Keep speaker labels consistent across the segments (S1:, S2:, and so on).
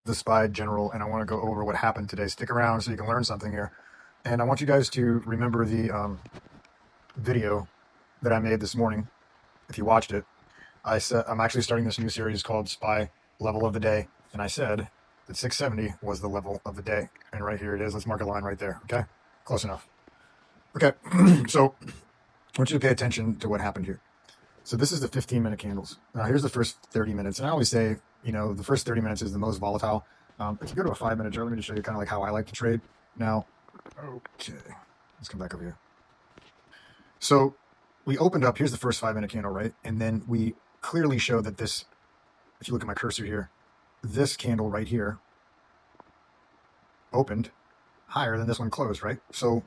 S1: the SPY general, and I want to go over what happened today. Stick around so you can learn something here. And I want you guys to remember the video that I made this morning. If you watched it, I said I'm actually starting this new series called SPY Level of the Day, and I said that 670 was the level of the day. And right here it is. Let's mark a line right there. Okay, close enough. Okay, so I want you to pay attention to what happened here. So this is the 15-minute candles. Now here's the first 30 minutes. And I always say, the first 30 minutes is the most volatile. If you go to a 5-minute chart, let me just show you kind of like how I like to trade. Now, okay, let's come back over here. So we opened up, here's the first 5-minute candle, right? And then we clearly show that this, if you look at my cursor here, this candle right here opened higher than this one closed, right? So,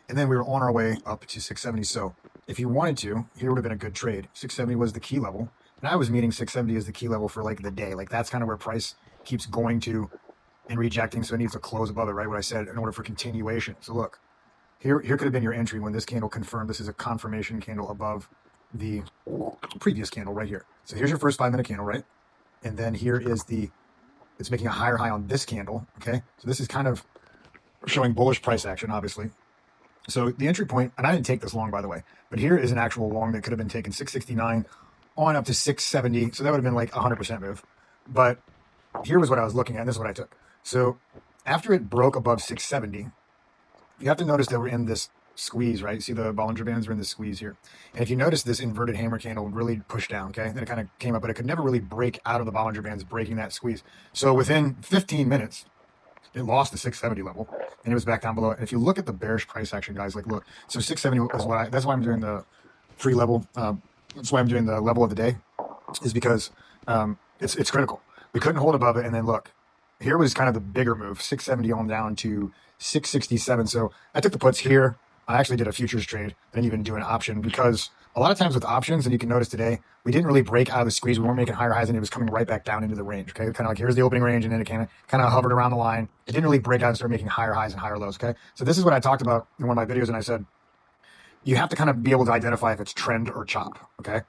S1: and then we were on our way up to 670. So if you wanted to, here would have been a good trade. 670 was the key level. And I was meaning 670 is the key level for like the day. Like that's kind of where price keeps going to and rejecting. So it needs to close above it, right? What I said in order for continuation. So look, here could have been your entry when this candle confirmed. This is a confirmation candle above the previous candle right here. So here's your first 5-minute candle, right? And then here is it's making a higher high on this candle. Okay. So this is kind of showing bullish price action, obviously. So the entry point, and I didn't take this long, by the way, but here is an actual long that could have been taken 669 on up to 670. So that would have been like 100% move. But here was what I was looking at, and this is what I took. So after it broke above 670, you have to notice that we're in this squeeze, right? See the Bollinger Bands are in this squeeze here. And if you notice, this inverted hammer candle really pushed down, okay? Then it kind of came up, but it could never really break out of the Bollinger Bands, breaking that squeeze. So within 15 minutes, it lost the 670 level and it was back down below it. And if you look at the bearish price action, guys, like look, so 670 is that's why I'm doing the free level. That's why I'm doing the level of the day, is because it's critical. We couldn't hold above it. And then look, here was kind of the bigger move, 670 on down to 667. So I took the puts here. I actually did a futures trade. I didn't even do an option because a lot of times with options, and you can notice today, we didn't really break out of the squeeze. We weren't making higher highs, and it was coming right back down into the range. Okay, kind of like here's the opening range, and then it kind of hovered around the line. It didn't really break out and start making higher highs and higher lows. Okay, so this is what I talked about in one of my videos, and I said you have to kind of be able to identify if it's trend or chop. Okay,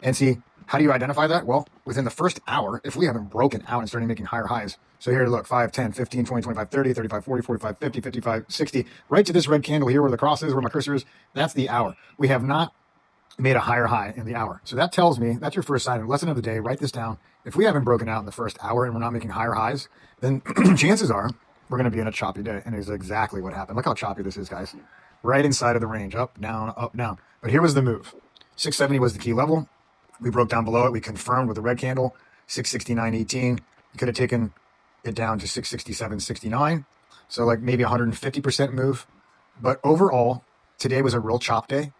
S1: and see, how do you identify that? Well, within the first hour, if we haven't broken out and started making higher highs. So here, look, 5, 10, 15, 20, 25, 30, 35, 40, 45, 50, 55, 60, right to this red candle here where the cross is, where my cursor is, that's the hour. We have not made a higher high in the hour. So that tells me, that's your first sign. Lesson of the day, write this down. If we haven't broken out in the first hour and we're not making higher highs, then chances are we're going to be in a choppy day. And it's exactly what happened. Look how choppy this is, guys. Right inside of the range, up, down, up, down. But here was the move. 670 was the key level. We broke down below it. We confirmed with the red candle, 669.18. You could have taken it down to 667.69. So like maybe 150% move. But overall, today was a real chop day.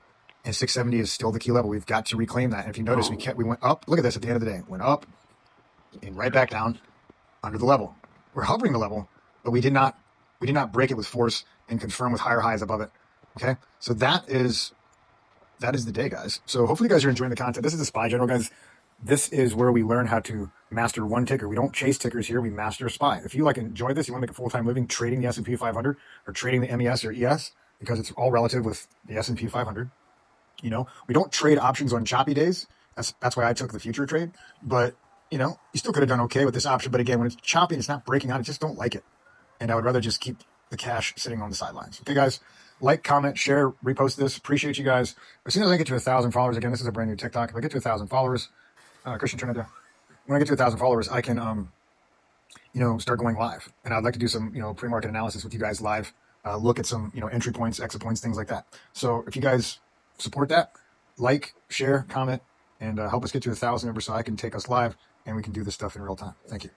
S1: And 670 is still the key level. We've got to reclaim that. And if you notice, we went up. Look at this at the end of the day. Went up and right back down under the level. We're hovering the level, but we did not break it with force and confirm with higher highs above it. Okay, so that is the day, guys. So hopefully you guys are enjoying the content. This is the SPY General, guys. This is where we learn how to master one ticker. We don't chase tickers here. We master SPY. If you enjoy this, you want to make a full-time living trading the S&P 500 or trading the MES or ES, because it's all relative with the S&P 500. We don't trade options on choppy days. That's why I took the future trade. But, you still could have done okay with this option. But again, when it's choppy and it's not breaking out, I just don't like it. And I would rather just keep the cash sitting on the sidelines. Okay, guys, like, comment, share, repost this. Appreciate you guys. As soon as I get to 1,000 followers, again, this is a brand new TikTok. If I get to 1,000 followers, Christian, turn it down. When I get to 1,000 followers, I can, start going live. And I'd like to do some, pre-market analysis with you guys live. Look at some, entry points, exit points, things like that. So if you guys support that, like, share, comment, and help us get to 1,000 members so I can take us live and we can do this stuff in real time. Thank you.